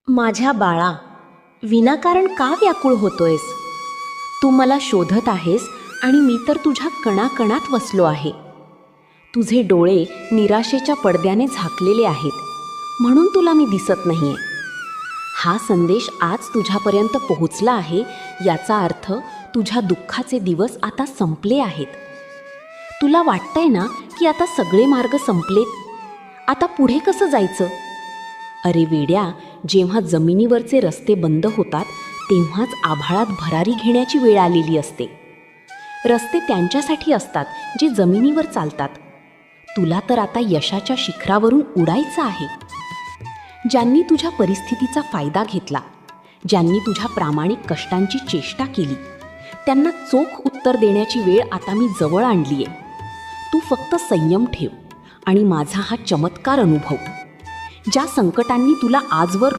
माझ्या बाळा, विनाकारण का व्याकुळ होतोयस? तू मला शोधत आहेस आणि मी तर तुझ्या कणाकणात वसलो आहे. तुझे डोळे निराशेच्या पडद्याने झाकलेले आहेत, म्हणून तुला मी दिसत नाहीये. हा संदेश आज तुझ्यापर्यंत पोहोचला आहे, याचा अर्थ तुझ्या दुःखाचे दिवस आता संपले आहेत. तुला वाटतंय ना की आता सगळे मार्ग संपलेत, आता पुढे कसं जायचं? अरे वेड्या, जेव्हा जमिनीवरचे रस्ते बंद होतात तेव्हाच आभाळात भरारी घेण्याची वेळ आलेली असते. रस्ते त्यांच्यासाठी असतात जे जमिनीवर चालतात. तुला तर आता यशाच्या शिखरावरून उडायचं आहे. ज्यांनी तुझ्या परिस्थितीचा फायदा घेतला, ज्यांनी तुझ्या प्रामाणिक कष्टांची चेष्टा केली, त्यांना चोख उत्तर देण्याची वेळ आता मी जवळ आणली आहे. तू फक्त संयम ठेव आणि माझा हा चमत्कार अनुभव. ज्या संकटांनी तुला आजवर